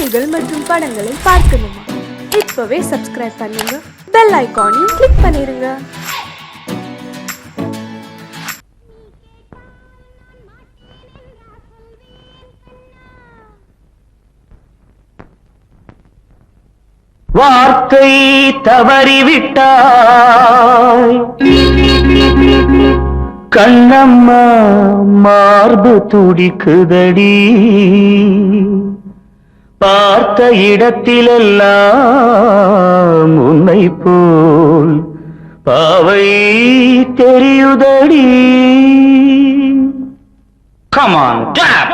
செய்திகள் மற்றும் படங்களை பார்க்கணுமா? இப்பவே சப்ஸ்கிரைப் பண்ணுங்க, பெல் ஐகானையும் கிளிக் பண்ணிருங்க. வார்த்தை தவறிவிட்டாய் கண்ணம்மா, மார்பு துடிக்குதடி. பார்த்த இடத்திலெல்லாம் உன்னை போல் பாவை தெரியுதடி. Come on, clap!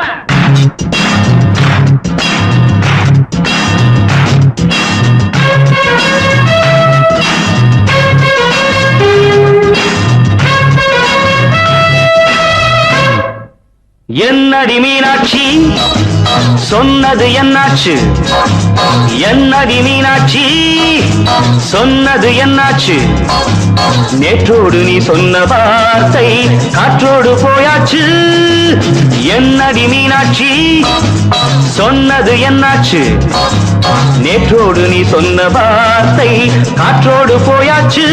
என்னடி மீனாட்சி, சொன்னது என்னாச்சு? என்னடி மீனாட்சி, சொன்னது என்னாச்சு? நேற்றோடு நீ சொன்ன வார்த்தை காற்றோடு போயாச்சு. என்னடி மீனாட்சி, சொன்னது என்னாச்சு? நேற்றோடு நீ சொன்ன வார்த்தை காற்றோடு போயாச்சு.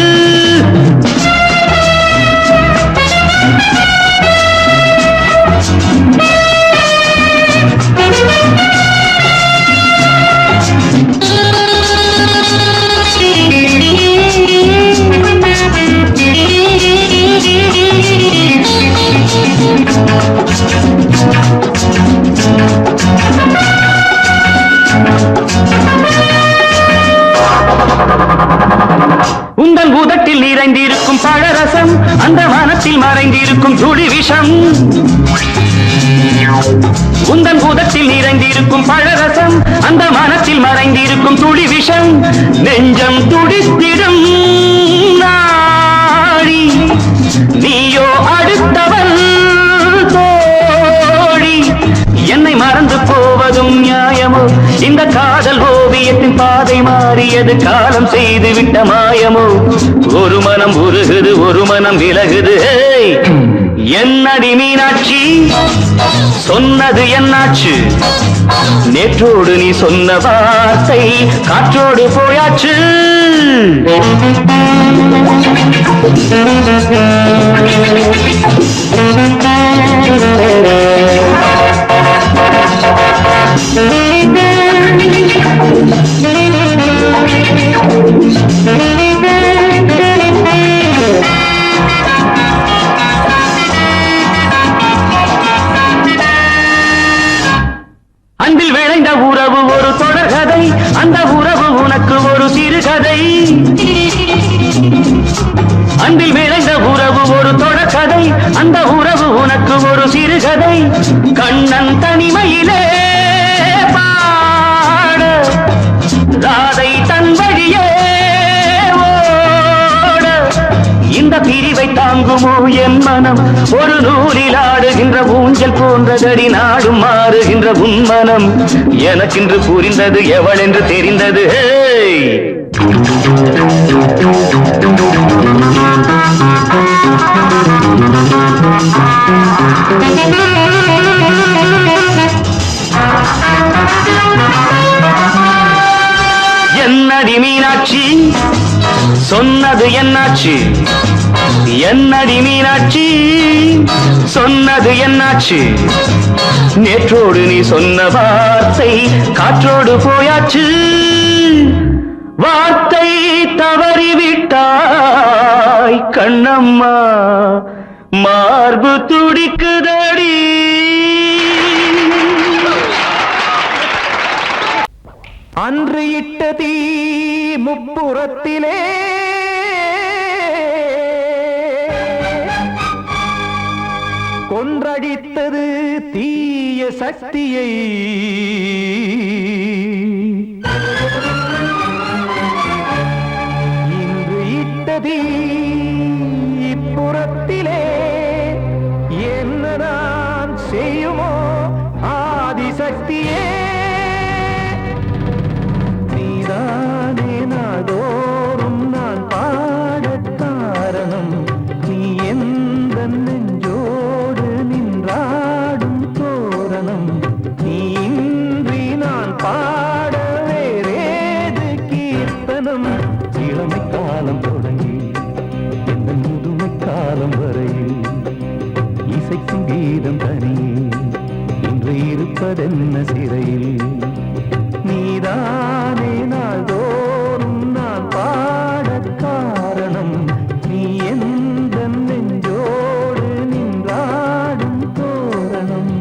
உங்கள் உதட்டில் நிறைந்திருக்கும் பழரசம், அந்த வானத்தில் மறைந்திருக்கும் துளி விஷம். உங்கள் உதட்டில் நிறைந்திருக்கும் பழரசம், அந்த வானத்தில் மறைந்திருக்கும் துளி விஷம். நெஞ்சம் துடித்திடும் நாடி, நீயோ அடுத்தவன் தோழி. என்னை மறந்து போவதும் நியாயமோ? இந்த காதல் ஓவியத்தின் பாதை மாறியது, காலம் செய்து விட்ட மாயமோ? ஒரு மனம் உருகுது, ஒரு மனம் விலகுது. என்னடி மீனாட்சி, சொன்னது என்னாச்சு? நேற்றோடு நீ சொன்ன வார்த்தை காற்றோடு போயாச்சு. அன்பில் விளைந்த உறவு ஒரு தொடர்கதை, அந்த உறவு உனக்கு ஒரு சிறுகதை. அன்பில் விளைந்த உறவு ஒரு தொடர்கதை, அந்த உறவு உனக்கு ஒரு சிறுகதை. கண்ணன் தனிமையிலே பாட, ராதை தன் வழியே ஓட. இந்த பிரிவை தாங்குமோ என் மனம்? ஒரு நூலில் ஆடுகின்ற ஊஞ்சல் போன்றதடி, நாடும் மாறுகின்ற உன்மனம். எனக்கென்று புரிந்தது எவள் என்று தெரிந்தது. என்னடி மீனாட்சி, சொன்னது என்னாச்சு? என்னடி மீனாட்சி, சொன்னது என்னாச்சு? நேற்றோடு நீ சொன்ன வார்த்தை காற்றோடு போயாச்சு. வார்த்தை தவறிவிட்டாய் கண்ணம்மா, மார்பு துடிக்குதடி. அன்று இட்ட தீ முப்புறத்திலே, கொன்றடித்தது தீய சக்தியை. இன்று இட்ட தீ இப்புறத்திலே, என்ன நான் செய்யுமோ ஆதிசக்தியே? நீதானே நாடோறும் நான் பாடக் காரணம், நீ எந்த நெஞ்சோடு நின்றாடும் தோரணம். நீ இன்றி நான் பாட கீதம் தனியே இன்று இருப்பதென்ன சிறையில் நீதானே நாள்தோறும் நான் பாடக் காரணம் நீ எந்த நெஞ்சோடு நின்றாடும் தோரணம்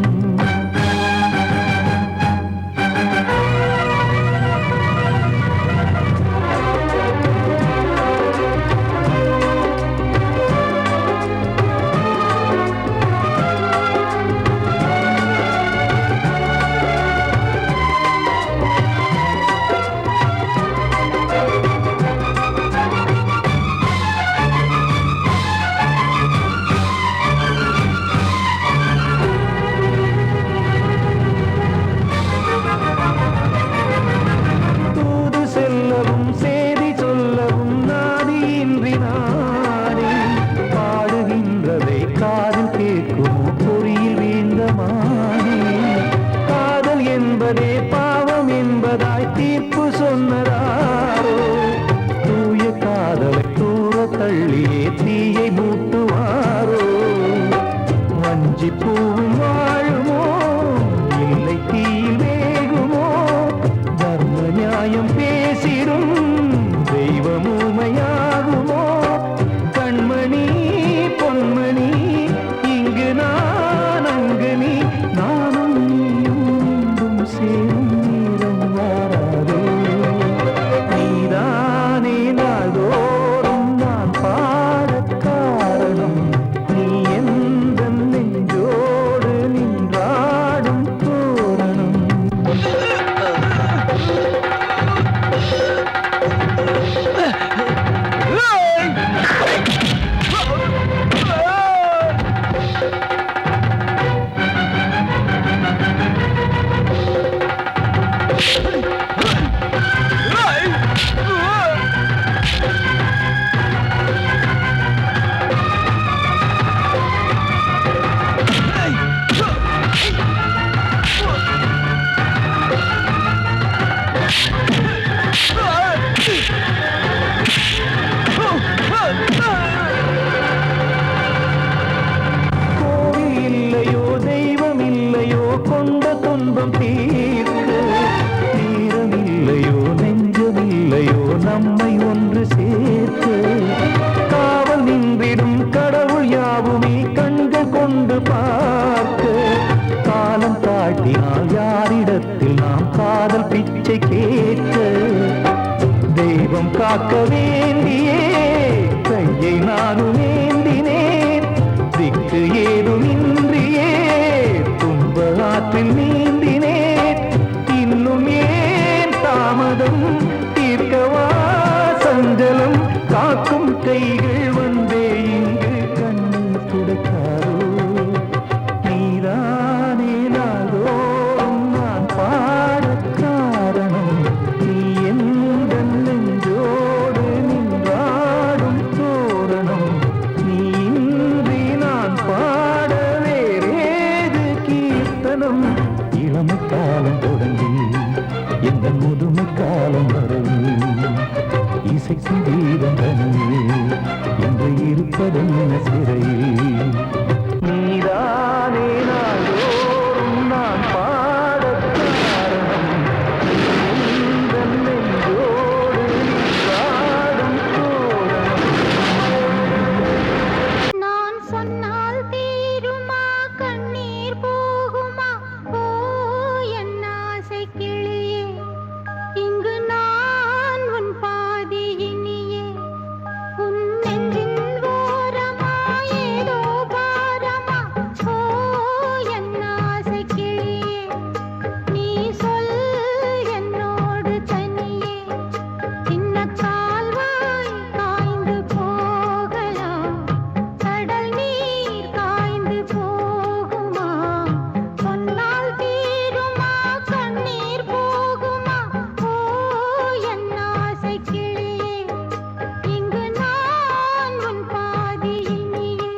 பூவும் வாழுமோ இல்லை தீயில் வேகுமோ தர்ம நியாயம் பேசிடும் தெய்வம் ஊமையாகுமோ கண்மணி பொன்மணி இங்கு நான் அங்கு நீ நானும் நீயும் மீண்டும் சேரும் நேரம் வாராதே நீதானே நாள்தோறும் நான் பாடக் காரணம் நீ எந்த நெஞ்சோடு நின்றாடும் தோரணம் கோவில் இல்லையோ தெய்வம் இல்லையோ கொண்ட துன்பம் தீர்க்க நேரம் இல்லையோ நெஞ்சம் இல்லையோ நம்மை ஒன்று சேர்க்க காவல் நின்றிடும் கடவுள் யாவுமே கண்கள் கொண்டு பார்க்க காலம் தாட்டினால் யாரிடத்தில் நாம் காதல் பிச்சை கேட்க தெய்வம் காக்க வேண்டியே கையை நானும் ஏந்தினேன் திக்கு ஏதுமின்றியே துன்ப ஆற்றில் நீந்தினேன் இன்னும் ஏன் தாமதம் தீர்க்கவா சஞ்சலம் காக்கும் கைகள் வந்தே இங்கு கண்ணீர் துடைக்காரோ நீதானே நாள்தோறும் நான் பாடக் காரணம் நீ எந்த நெஞ்சோடு நின்றாடும் தோரணம் நீ இன்றி நான் பாட வேறேது கீர்த்தனம் இளமை காலம் தொடங்கி எந்த முதுமை காலம் வரை இசைக்கு வீதம் தனியே என்று இருப்பதென்ன சிறையில் நீதானே நாள்தோறும் நான் பாடக் காரணம் நீ எந்த நெஞ்சோடு நின்றாடும் தோரணம் நான் சொன்னால் தீருமா கண்ணீர் போகுமா ஓ என் ஆசை கிளியே இங்கு நான் உன் பாதி இனியே உன் நெஞ்சின் ஓரமா ஏதோ பாரமா ஓ என் ஆசை கிளியே நீ சொல் என்னோடு தனியே சின்ன கால்வாய் காய்ந்து போகலாம் கடல் நீர் காய்ந்து போகுமா சொன்னால் தீருமா கண்ணீர் போகுமா ஓ என் ஆசை கிளியே இங்கு நான் உன் பாதி இனியே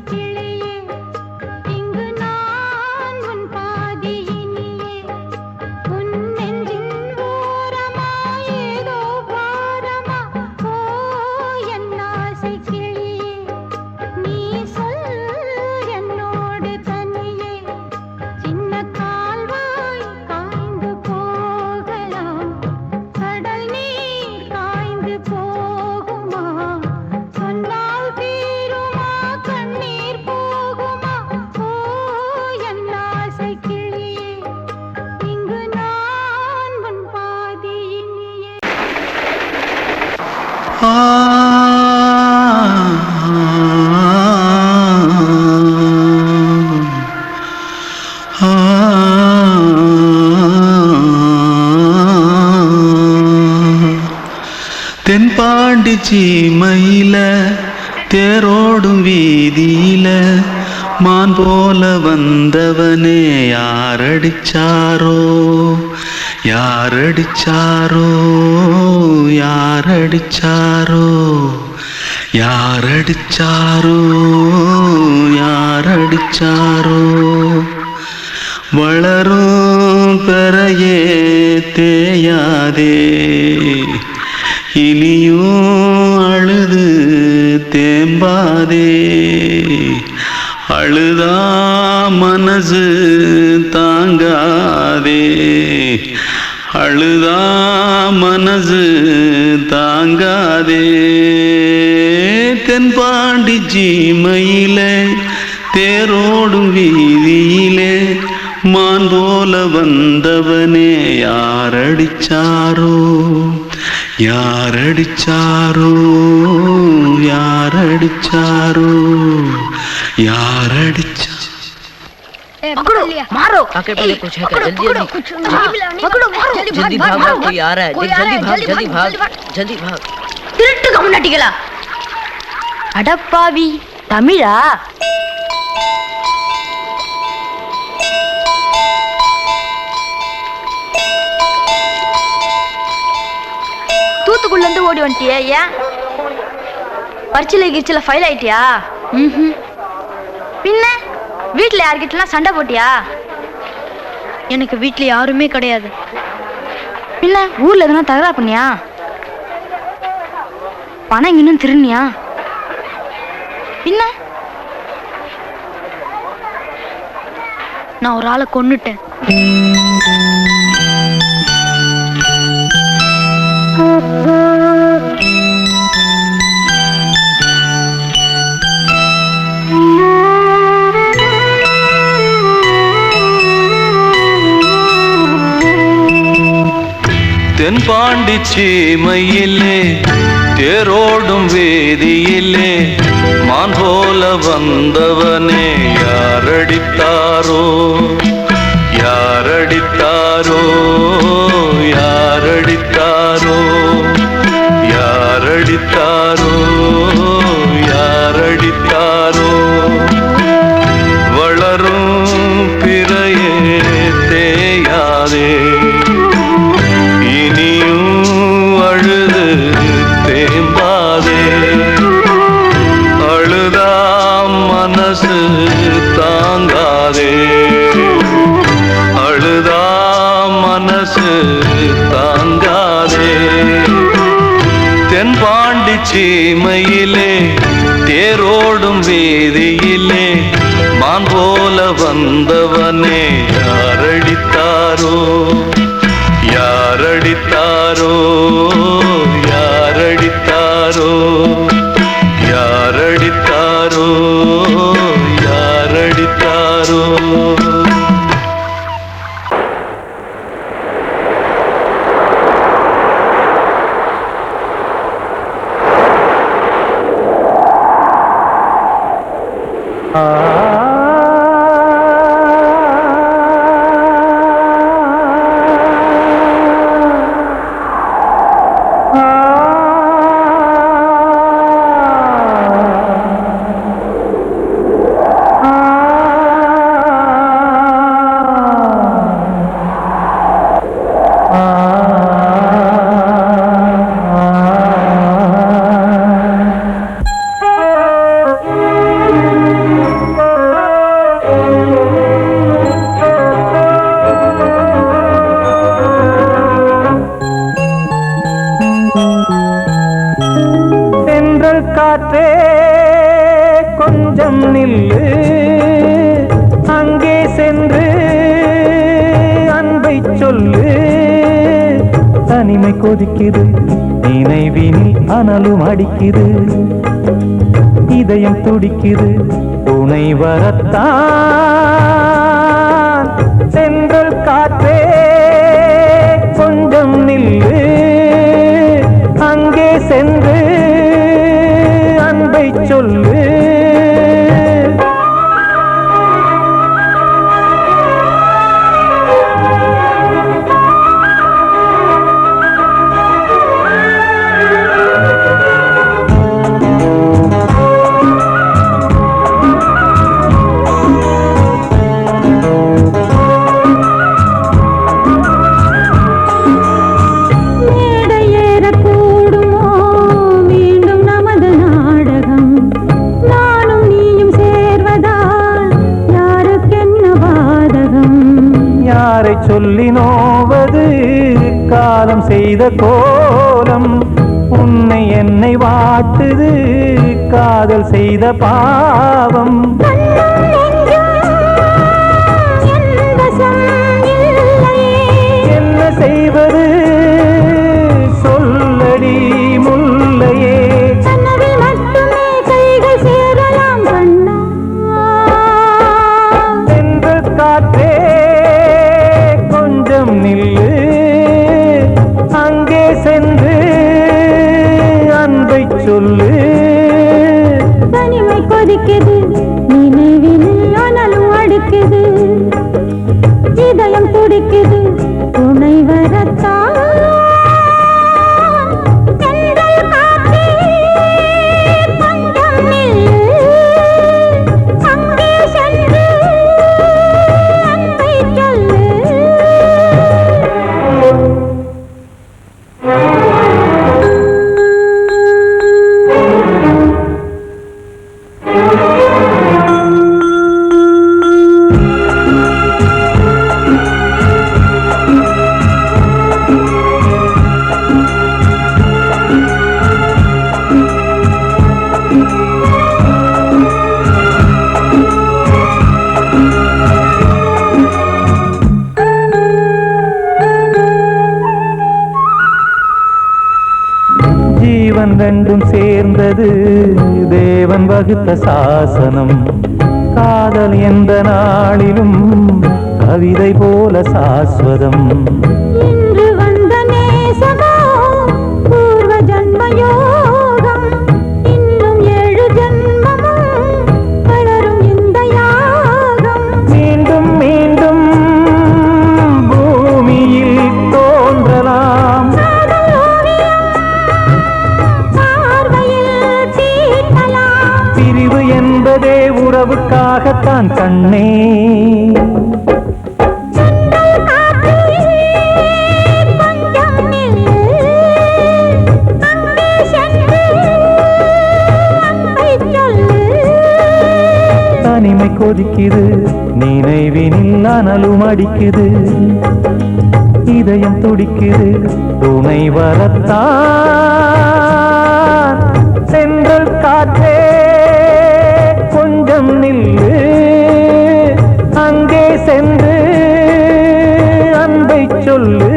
கிளியே இங்கு நான் உன் பாதியினியே உன் நெஞ்சின் ஓரமா ஏதோ பாரமா ஓ என் ஆசை கிளியே நீ சொல் என்னோடு தனியே சின்ன கால்வாய் காய்ந்து போகலாம் கடல் நீர் காய்ந்து போகுமா சொன்னால் தீருமா கண்ணீர் போகுமா ஓ என் ஆசை கிளியே இங்கு நான் உன் பாதியினியே தென்பாண்டி சீமையில தேரோடும் வீதியில மான் போல வந்தவனே யாரடிச்சாரோ யாரடிச்சாரோ யாரடிச்சாரோ யாரடிச்சாரோ யாரடிச்சாரோ வளரும் பெறையே தேயாதே இனியும் அழுது தேம்பாதே அழுதா மனசு தாங்காதே அழுதா மனசு தாங்காதே தென்பாண்டி சீமையிலே தேரோடும் வீதியிலே மான் போல வந்தவனே யாரடிச்சாரோ யாரடிச்சாரோ யாரடிச்சாரோ யாரடிச்சா पकड़ो मारो आके पहले कुछ है क्या जल्दी जल्दी पकड़ो मारो जल्दी भाग भाग कोई आ रहा है जल्दी भाग जल्दी भाग திருட்டு கம்முனட்டிகளா அடப்பாவி தமிழா தூத்துக்குள்ள இருந்து ஓடி வந்துட்டியா ஏன் பரிச்சையில கிரிச்சில ஃபைல் ஆயிட்டியா பின்ன வீட்டுல யார்கிட்டலாம் சண்டை போட்டியா எனக்கு வீட்டுல யாருமே கிடையாது பின்ன ஊர்ல எதுனா தகராறு பண்ணியா பணம் இன்னும் திருநியா பின்ன நான் ஒரு ஆளை கொன்னுட்டேன் தென்பாண்டி சீமையிலே தேரோடும் வேதியிலே மான் போல வந்தவனே யாரடித்தாரோ யாரடித்தாரோ யாரடித்தாரோ யாரடித்தாரோ யாரடித்தாரோ வளரும் பிறையே தேயாதே இனியும் அழுது தேம்பாதே அழுதா மனசு தாங்காதே அழுதா மனசு தாங்காதே தென்பாண்டி சீமையிலே தேரோடும் வீதியிலே மான் போல வந்தவனே யாரடித்தாரோ யாரடித்தாரோ யாரடித்தாரோ யாரடித்தாரோ யாரடித்தாரோ கொஞ்சம் நில்லு அங்கே சென்று அன்பை சொல்லு தனிமை கொதிக்குது நினைவினில் அனலும் அடிக்குது இதயம் துடிக்குது துணை வரத்தான் சென்றல் காற்றே கொஞ்சம் நில்லு அங்கே சென்று அன்பை சொல்லு சொல்லி நோவது காலம் செய்த கோலம் உன்னை என்னை வாட்டுது காதல் செய்த பாவம் என்ன செய்வது சொல்லடி முல்லையே சென்று காற்றே நில்லு அங்கே சென்று அன்பை சொல்லு தனிமை கொதிக்குது நினைவினில் அனலும் அடிக்குது இதயம் துடிக்குது துணை வரத்தான் ரெண்டும் சேர்ந்தது தேவன் வகுத்த சாசனம் காதல் எந்த நாளிலும் கவிதை போல சாஸ்வதம் இன்று வந்த நேசமோ பூர்வ ஜன்ம யோகம் இன்னும் 7 ஜன்மமும் வளரும் இந்த யாகம் மீண்டும் மீண்டும் பூமியில் தோன்றலாம் பிரிவு என்பதே உறவுக்காகத்தான் கண்ணே தனிமை கொதிக்குது நினைவினில் அனலும் அடிக்குது இதயம் துடிக்குது துணை வரத்தான் சென்றல் காற்றே கொஞ்சம் நில்லு அங்கே சென்று அன்பை சொல்லு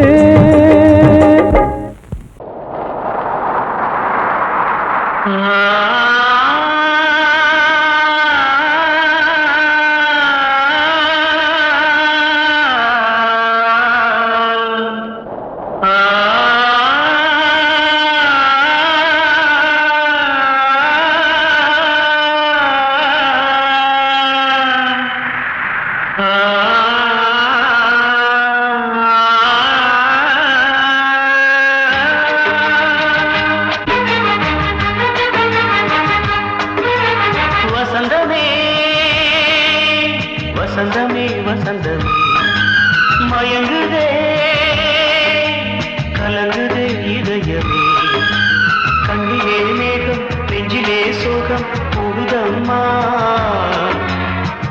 வசந்தமே வசந்தமே மயங்குதே கலங்குதே இதயமே கண்ணிலே மேகம் நெஞ்சிலே சோகம் கூடுதம்மா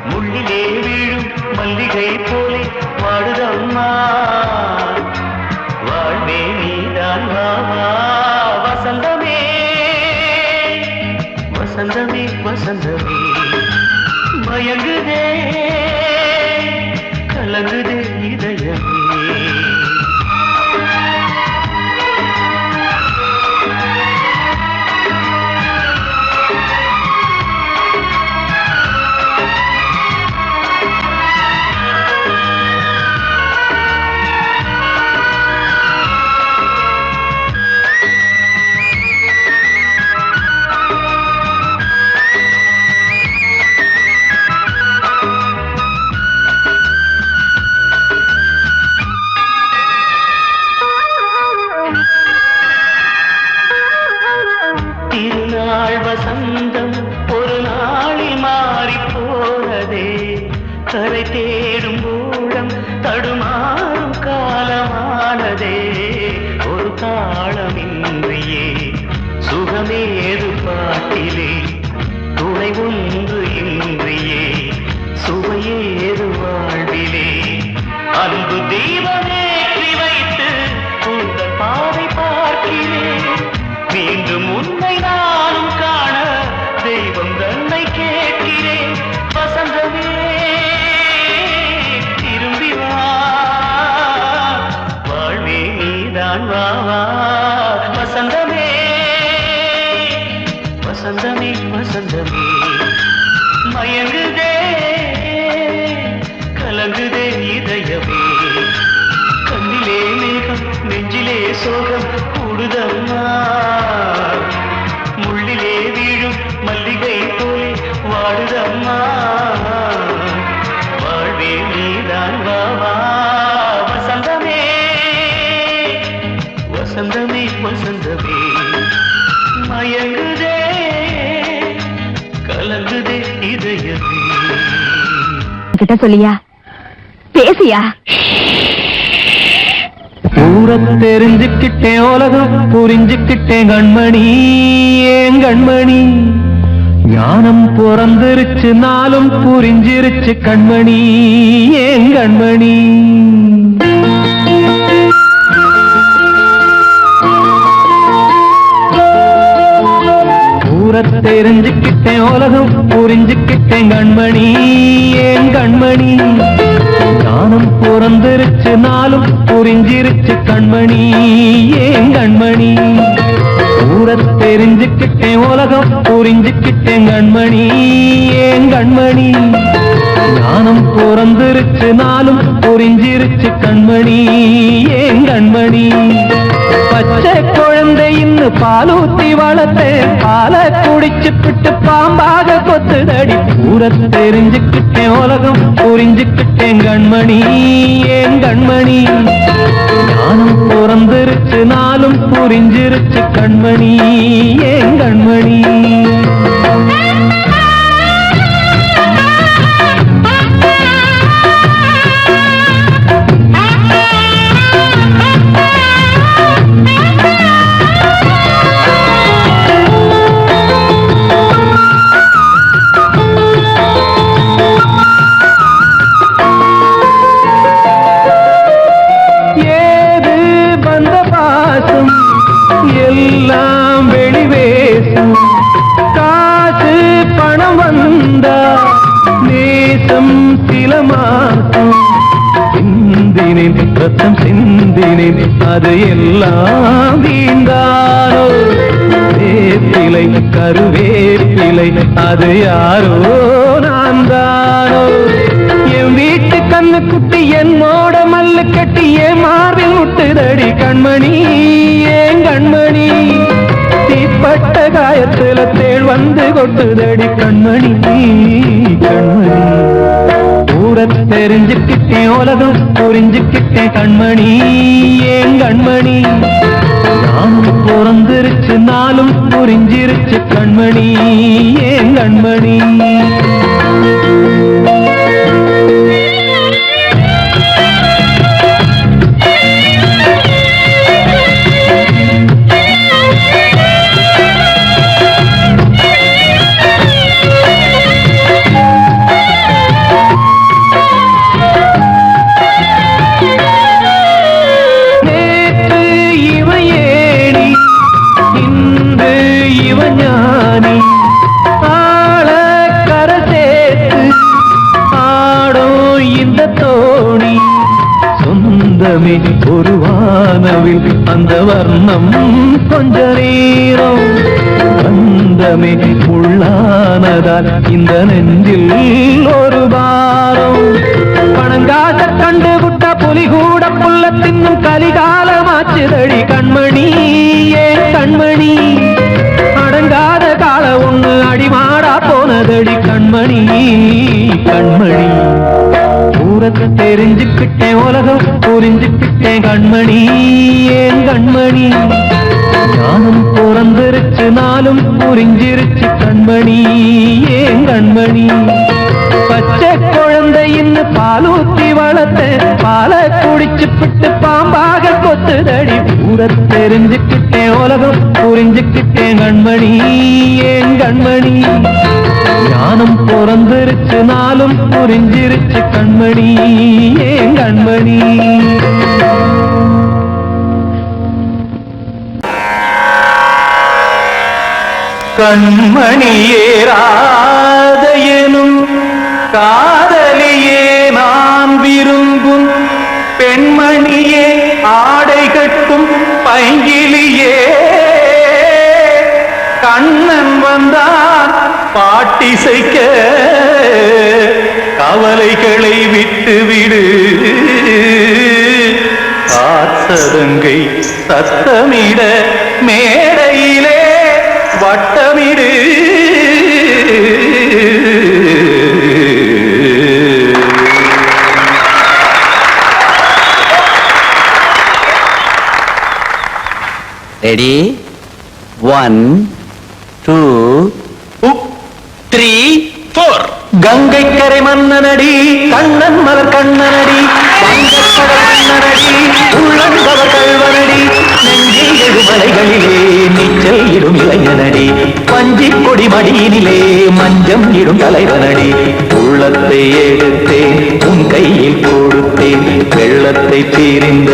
முள்ளிலே வீழும் மல்லிகை போலே வாடுதம்மா வாழ்வே நீதான் வா வசந்தமே வசந்தமே வசந்தமே வசந்தமே மயங்குதே கலங்குதே இதயமே வசந்தம் ஒரு நாளில் மாறி போனதே கரை தேடும் ஊழம் தடுமாறும் காலமானதே ஒரு தாளமின்றியே சுகமேது பாட்டிலே துணை ஒன்று இன்றியே சுவையேது வாழ்விலே அன்பு தீபமேற்றி வைத்து உங்கள் பாதை பார்க்கிறேன் மீண்டும் உன்னை நானும் காண தெய்வம் தன்னை கேட்கிறேன் வசந்தமே திரும்பி வா வாழ்வே நீதான் வா வா வசந்தமே வசந்தமே வசந்தமே மயங்குதே கலங்குதே இதயமே கண்ணிலே மேகம் நெஞ்சிலே சோகம் கூடுதம்மா முள்ளிலே வீழும் மல்லிகை போலே வாடுதம்மா வாழ்வே நீதான் வா வா வசந்தமே வசந்தமே வசந்தமே மயங்குதே கலங்குதே இதயமே கிட்ட சொல்லியா பேசியா ஊரை தெரிஞ்சுக்கிட்டேன் உலகம் புரிஞ்சுக்கிட்டேன் கண்மணி ஏன் கண்மணி ஞானம் பிறந்திருச்சு நாளும் புரிஞ்சிருச்சு கண்மணி ஏன் கண்மணி ஊரை தெரிஞ்சுக்கிட்டேன் உலகம் புரிஞ்சுக்கிட்டேன் கண்மணி ஏன் கண்மணி ஞானம் பிறந்திருச்சு நாளும் புரிஞ்சிருச்சு கண்மணி ஏன் கண்மணி ஊரை தெரிஞ்சுக்கிட்டேன் உலகம் புரிஞ்சுக்கிட்டேன் கண்மணி ஏன் கண்மணி ஞானம் பிறந்திருச்சு நாளும் புரிஞ்சிருச்சு கண்மணி ஏன் கண்மணி பச்சை குழந்தை இன்னும் பாலூத்தி வளர்த்தேன் பாலை குடிச்சு பிட்டு பாம்பாக கொத்துதடி ஊரை தெரிஞ்சுக்கிட்டேன் உலகம் புரிஞ்சுக்கிட்டேன் கண்மணி ஏன் கண்மணி ஞானம் பிறந்திருச்சு நாளும் புரிஞ்சிருச்சு கண்மணி ஏன் கண்மணி எல்லாம் வெளிவேசம் காசு பணம் வந்தா நேசம் சில மாசம் சிந்தினேன் ரத்தம் சிந்தினேன் அது எல்லாம் வீந்தாரோ வேப்பிலை கருவேப்பிலை அது யாரோ நான் தானோ என் வீட்டு கண்ணு குட்டி என்னோட மல்லு கட்டி என் மார்பில் முட்டுதடி கண்மணி ஏன் கண்மணி தீப்பட்ட காயத்துல தேள் வந்து கொட்டுதடி கண்மணி கண்மணி ஊரை தெரிஞ்சுக்கிட்டேன் உலகம் புரிஞ்சுக்கிட்டேன் கண்மணி ஏன் கண்மணி நானும் பிறந்திருச்சு நாளும் புரிஞ்சிருச்சு கண்மணி ஏன் கண்மணி ஒரு வானவில் அந்த வர்ணம் கொஞ்ச நேரம் பந்தமே உள்ளானதால் இந்த நெஞ்சில் ஒரு பாரம் பணங்காச கண்டு விட்ட புலி கூட புல்ல தின்னும் கலிகாலமாச்சுதடி கண்மணி ஏன் கண்மணி அடங்காத கால ஒண்ணு அடிமாடா போனதடி கண்மணி கண்மணி தூரத்தை தெரிஞ்சுக்கிட்டேன் உலகம் புரிஞ்சுக்கிட்டேன் கண்மணி ஏன் கண்மணி ஞானம் பிறந்திருச்சு நாளும் புரிஞ்சிருச்சு கண்மணி ஏன் கண்மணி பச்சை குழந்தையின் பாலூத்தி வளர்த்த பாலை குடிச்சுப்பிட்டு பாம்பாக கொத்துதடி ஊரை தெரிஞ்சுக்கிட்டேன் உலகம் புரிஞ்சுக்கிட்டேன் கண்மணி ஏன் கண்மணி ஞானம் பிறந்திருச்சு நாளும் புரிஞ்சிருச்சு கண்மணி ஏன் கண்மணி கண்மணியே ராதையனும் காதலியே நான் விரும்பும் பெண்மணியே ஆடை கட்டும் பைங்கிலியே கண்ணன் வந்தான் பாட்டிசைக்க கவலைகளை விட்டுவிடு ஆசதங்கை சத்தமிட மேடையிலே வட்டமிடு ரெடி 1 2 3 4 கங்கை கரை மன்னனடி கண்ணன் மலர் கண்ணனடி கண்ணனடி உள்ளங்கவர் கல்வனடி நெஞ்சில் எழுமலைகளிலே நீச்சல் இடும் இளைஞனடி பஞ்சி கொடி மடியினிலே மஞ்சம் இடும் தலைவனடி உள்ளத்தை எடுத்தேன் உன் கையில் கொடுத்தேன் வெள்ளத்தை தீரிந்த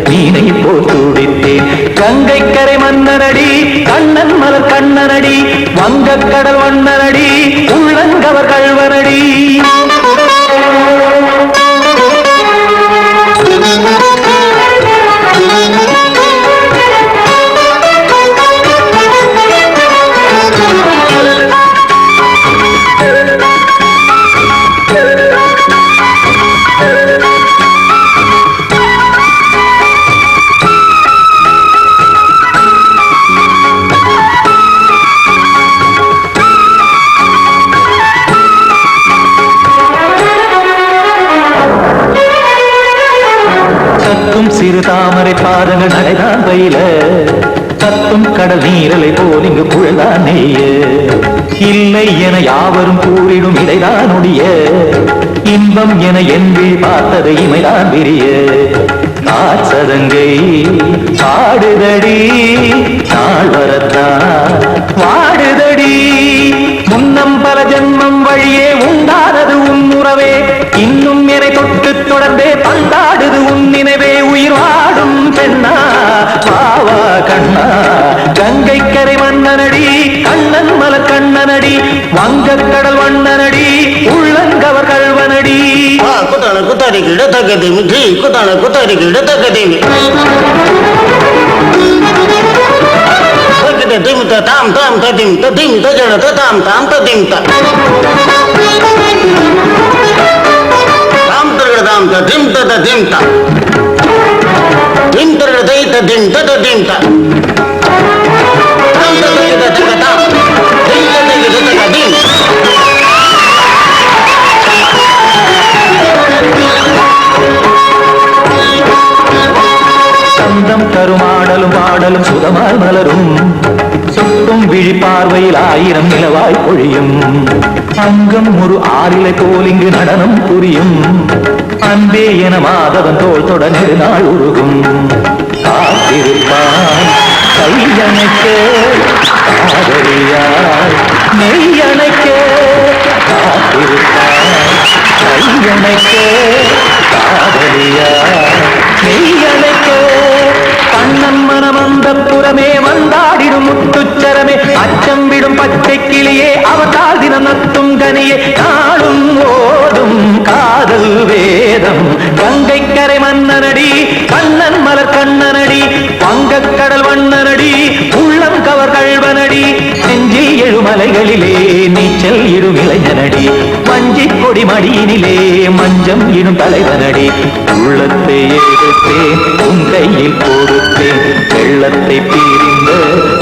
மீனை போல் துடித்தேன் கங்கை கரை மன்னனடி கண்ணன் மலர் கண்ணனடி வங்கக் கடல் வண்ணனடி உள்ளங்கவர் கல்வனடி சிறு தாமரை பாதங்கள் நடைதான் பயில கத்தும் கடல் நீரலை போல் இங்கு புழதான் நெய்ய இல்லை என யாவரும் கூறிடும் இடைதான் உடைய இன்பம் என என்பி பார்த்தது இமைதான் விரிய காசதங்கை பாடுதடி நாள் வரத்தான் வாடுதடி முன்னம் பல ஜென்மம் வழியே உண்டானது உன் உறவே இன்னும் என்னை தொட்டு தொடர்ந்தே பந்தாடுது உன் நினைவே உயிர் வாடும் பெண்ணா பாவா கண்ணா கங்கை கரை மன்னனடி கண்ணன் மலர் கண்ணனடி வங்கக் கடல் வண்ணனடி உள்ளங்கவர் கல்வனடி குத்தான குத்தாரிக்கு இடத்தக்கதேமி குத்தான குத்தாரிக்கு இடத்தக்கதேமி திமுத்த தாம் தாம் ததிம் ததிம் தஜன தாம் தாம் ததிம் தாம் தரகட தாம் ததிம் ததிம் திம் தரகட தை ததிம் ததிம் தாம் தரகட தக தாம் திம் தரகட ததிம் சந்தம் கருமாடலும் பாடலும் சுதமால் மலரும் சுட்டும் விழி பார்வையில் ஆயிரம் நிலவாய் பொழியும் அங்கம் ஒரு ஆறிலை போல் இங்கு நடனம் புரியும் அன்பே என மாதவன் தோள் தொட நெடுநாள் உருகும் காத்திருப்பான் கையணைக்க காதலியாய் மெய்யணைக்க காத்திருப்பான் கையணைக்க காதலியாய் மெய்யணைக்க கண்ணன் மனம் அந்த புறமே வந்தாடிடும் முத்துச்சரமே அச்சம் விடும் பச்சை கிளியே அவதால் தினம் நத்தும் கனியே நாளும் ஓடும் காதல் வேதம் கங்கை கரை மன்னனடி கண்ணன் மலைகளிலே நீச்சல் இடும் இளைஞனடி வஞ்சி கொடி மடியினிலே மஞ்சம் இடும் தலைவனடி உள்ளத்தை எடுத்தேன் உன் கையில் கொடுத்தேன் வெள்ளத்தை பிரிந்த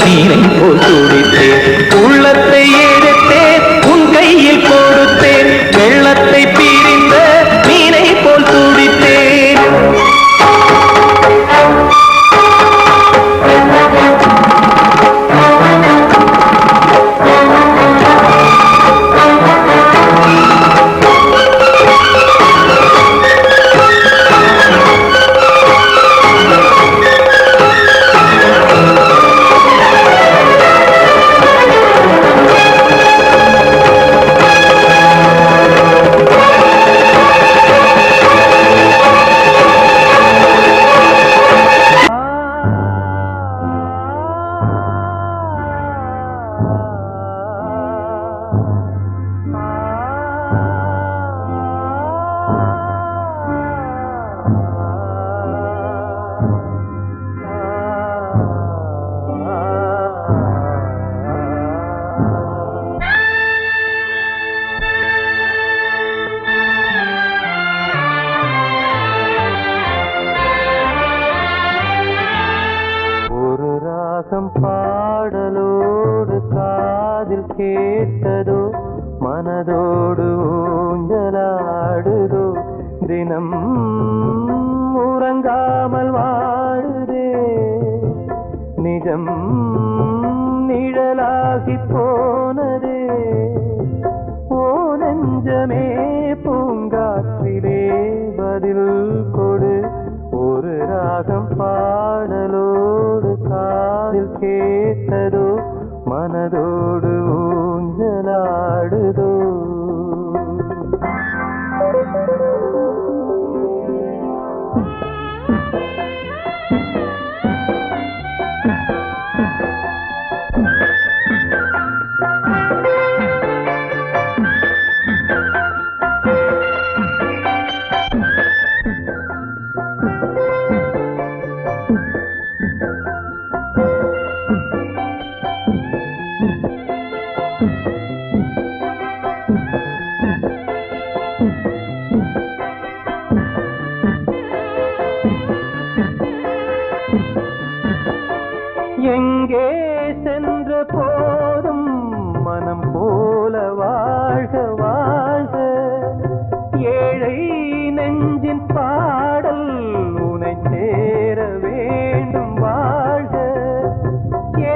நீரை போல் துடித்தேன் உள்ளத்தை எடுத்தேன் உன் கையில் கொடுத்தேன் வெள்ளத்தை பிரிந்த நீரை போல் துடித்தேன் பாடலோடு காதில் கேட்டதோ மனதோடு ஊஞ்சலாடுதோ தினம் உறங்காமல் வாடுதே நிஜம் நிழலாகி போனதே ஓ நெஞ்சமே பூங்காற்றிலே பதில் கொடு ஒரு ராகம் பாடலோடு காதில் கேட்டதோ மனதோடு ஊஞ்சலாடுதோ எங்கே சென்ற போதும் மனம் போல வாழ்க வாழ்க ஏழை நெஞ்சின் பாடல் உனை சேர வேண்டும் வாழ்க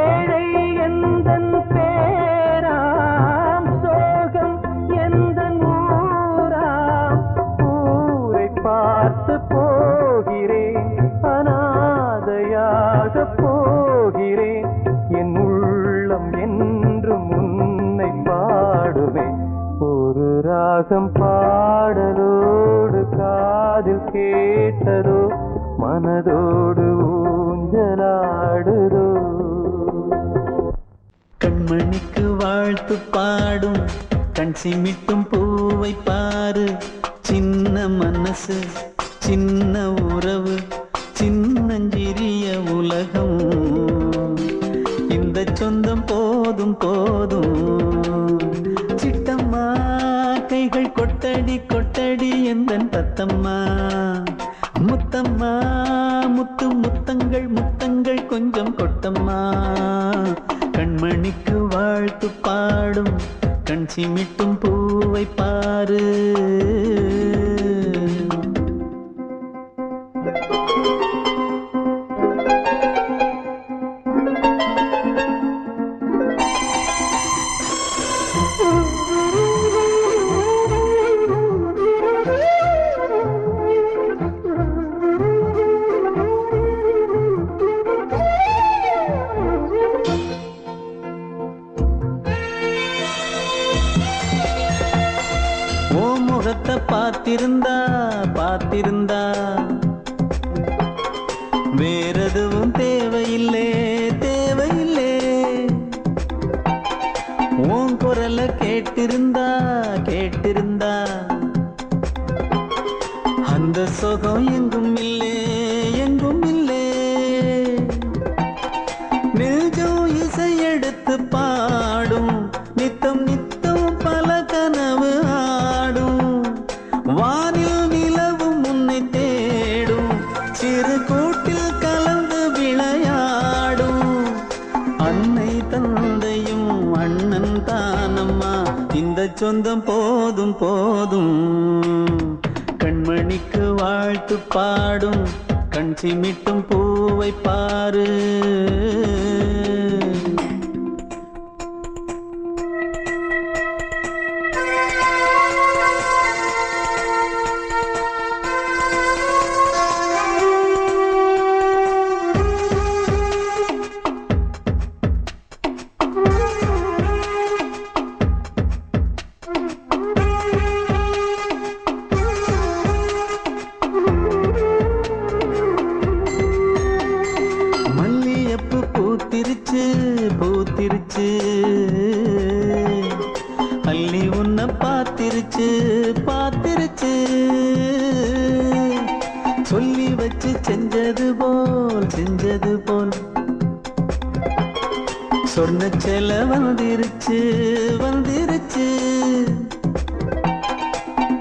ஏழை எந்தன் பேராம் சோகம் எந்தன் ஊராம் ஊரை பார்த்து போகிறேன் அனாதையாக போகிறேன் என் உள்ளம் என்றும் உன்னை பாடுமே ஒரு ராகம் பாடலோடு காதில் கேட்டதோ மனதோடு ஊஞ்சலாடுதோ கண்மணிக்கு வாழ்த்து பாடும் கண் சிமிட்டும் பூவை பாரு சின்ன மனசு சின்ன உறவு சின்னஞ்சிறிய உலகம் இந்த சொந்தம் போதும் போதும் சிட்டம்மா கைகள் கொட்டடி கொட்டடி எந்தன் தத்தம்மா முத்தம்மா முத்து முத்தங்கள் முத்தங்கள் கொஞ்சம் கொட்டம்மா கண்மணிக்கு வாழ்த்து பாடும் கண் சிமிட்டும் பூவை பாரு முகத்தை பார்த்திருந்தா பார்த்திருந்தா வேறெதுவும் தேவையில்லை தேவையில்லை உன் குரல கேட்டிருந்தா கேட்டிருந்தா அந்த சுகம் எங்கும் இல்லை எங்கும் இல்லை நெஞ்சம் இசை எடுத்து பாடும் சொந்தம் போதும் போதும். கண்மணிக்கு வாழ்த்து பாடும் கண் சிமிட்டும் பூவை பாரு. பூத்திருச்சு அள்ளி உன்னை பார்த்திருச்சு பார்த்திருச்சு. சொல்லி வச்சு செஞ்சது போல் சொன்ன செல வந்துருச்சு வந்துருச்சு.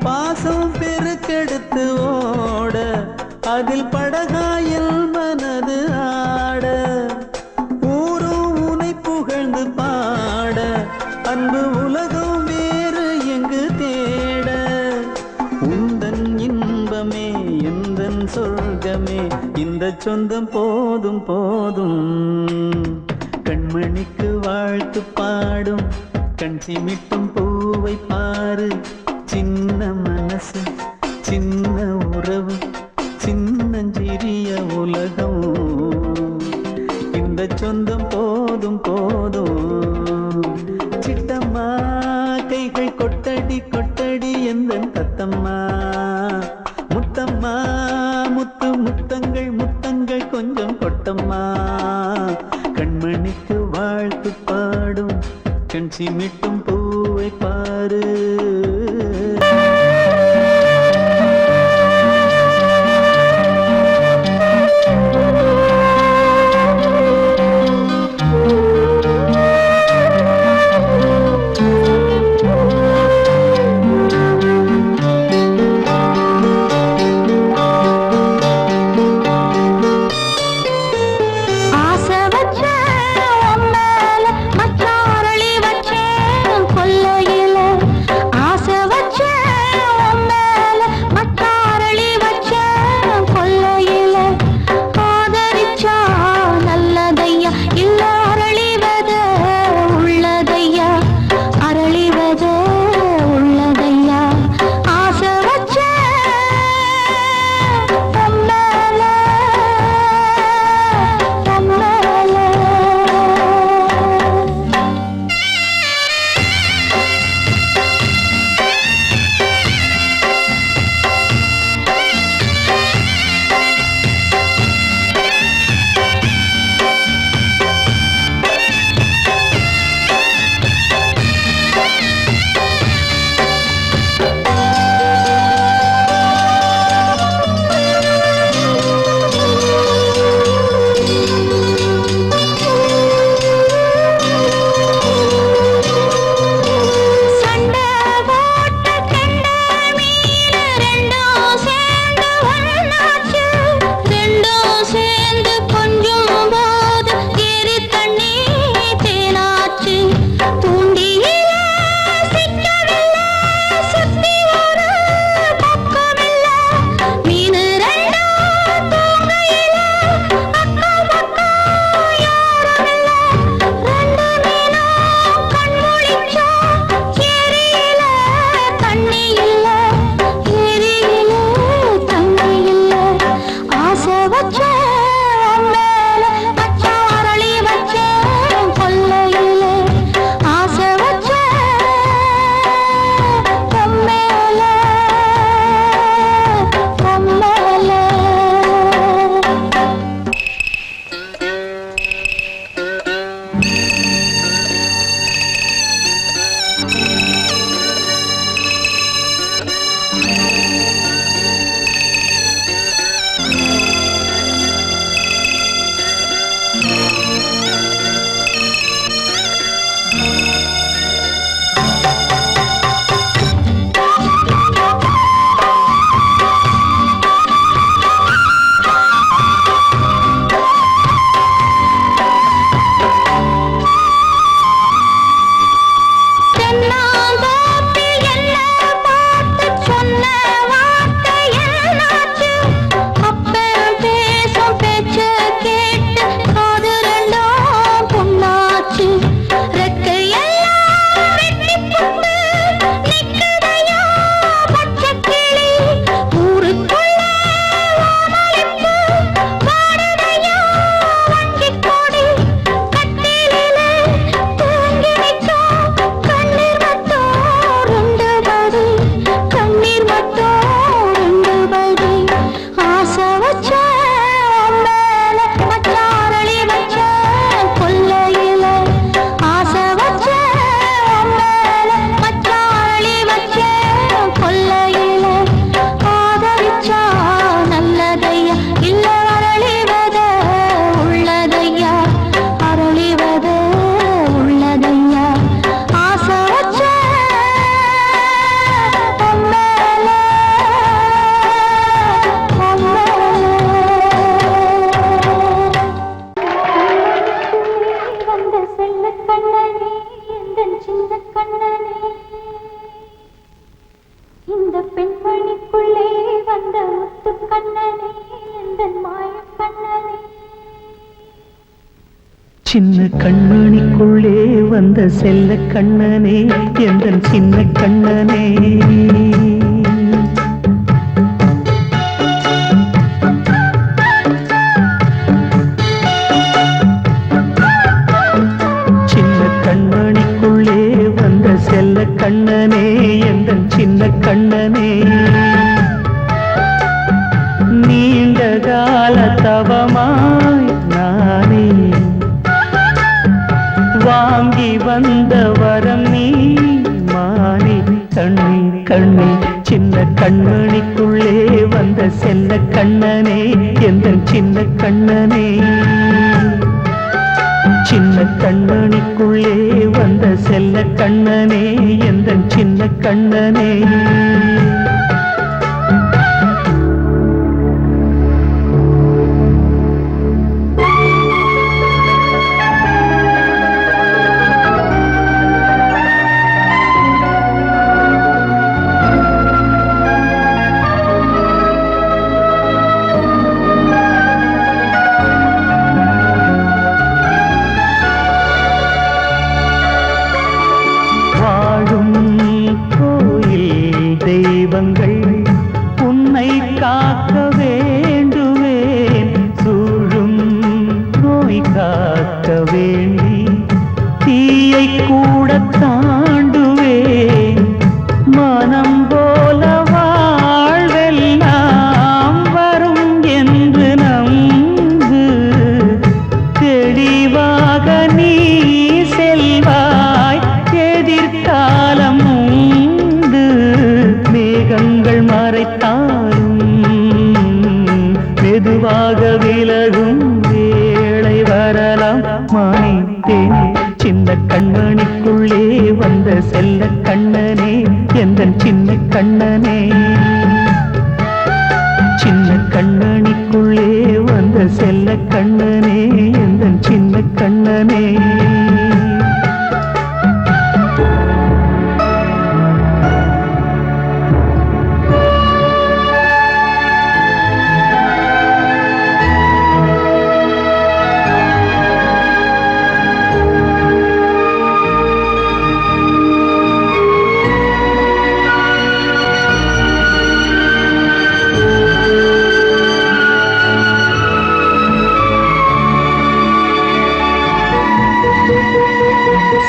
பாசம் பெருக்கெடுத்து ஓட அதில் படகாயில் மனது ஆட. புகழ்ந்து பாட அன்பு உலகம் வேறு எங்கு தேட. உந்தன் இன்பமே எந்தன் சொர்க்கமே இந்த சொந்தம் போதும் போதும். கண்மணிக்கு வாழ்த்து பாடும் கண் சிமிட்டும் பூவை பாரு. சின்ன மனசு சின்ன உறவு சின்னஞ்சிறிய உலகம் இந்த சொந்தம் போதும் போதும். சிட்டம்மா கைகள் கொட்டடி கொட்டடி எந்தன் தத்தம்மா. முத்தம்மா முத்து முத்தங்கள் முத்தங்கள் கொஞ்சம் கொட்டம்மா. கண்மணிக்கு வாழ்த்து பாடும் கண் சிமிட்டும் பூவை பாரு. பெண்மணிக்குள்ளே வந்த முத்து கண்ணனே எந்தன் மாய கண்ணனே சின்ன கண்மணிக்குள்ளே வந்த செல்ல கண்ணனே எந்தன் சின்ன கண்ணனே செல்ல கண்ணனே எந்தன் சின்ன கண்ணனே நீண்ட கால தவமாய் நானே வாங்கி வந்த வரம் நீ மானே கண்ணே கண்ணே சின்ன கண்மணிக்குள்ளே வந்த செல்ல கண்ணனே எந்தன் சின்ன கண்ணனே சின்ன கண்ணனுக்குள்ளே வந்த செல்ல கண்ணனே எந்தன் சின்ன கண்ணனே உன்னை காக்க வேண்டுவேன் சூழும் நோய் காக்க வேண்டி தீயை கூட தாண்டுவேன் மனம் போல வாழ்வெல்லாம் வரும் என்று நம்பு தெளிவாக நீ செல்வாய் எதிர்காலம் மேகங்கள் மறைத்தாலும் மெதுவாக விலகும் வேளை வரலாம் மானித்தேனே சின்ன கண்மணிக்குள்ளே வந்த செல்ல கண்ணனே எந்தன் சின்ன கண்ணனே சின்ன கண்ணனிக்குள்ளே வந்த செல்ல கண்ணனே எந்தன் சின்ன கண்ணனே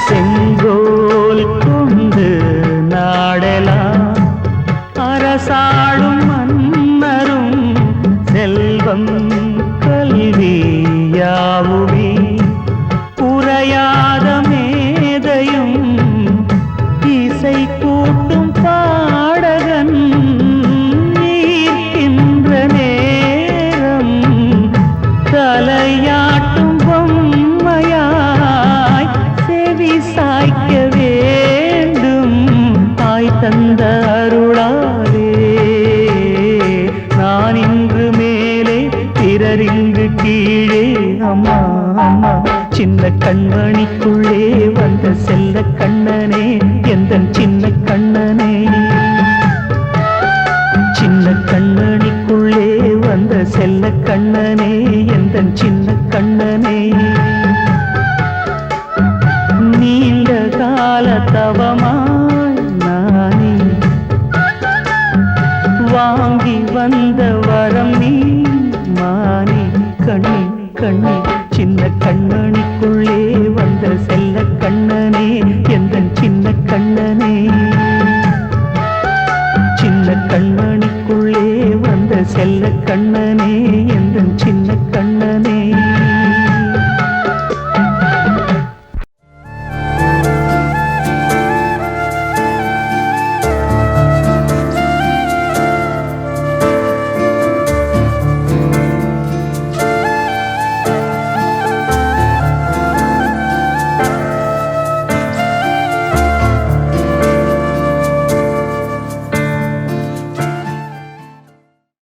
செங்கோல் கொண்டு நாடலாம் அரசாளும் மன்னரும் செல்வம் கல்வியாவுமே உரையாத மேதையும் இசை கூட்டும் பாடகன் ஈர்க்கின்ற நேரம் தலையாட்டும் பொம்மையாய் செவி சாய்க்க வேண்டும் தாய் தந்த அருளாலே நான் இன்று மேலே பிறரிங்கு கீழே அம்மா அம்மா சின்ன கண்மணிக்குள்ளே வந்த செல்ல கண்ணனே எந்தன் சின்ன கண்ணனே சின்ன கண்ணனிக்குள்ளே வந்த செல்ல கண்ணனே எந்தன் சின்ன கண்ணனே நீண்ட கால தவமாய் நானே வாங்கி வந்த வரம் நீ மானே கண்ணே கண்ணே சின்ன கண்ண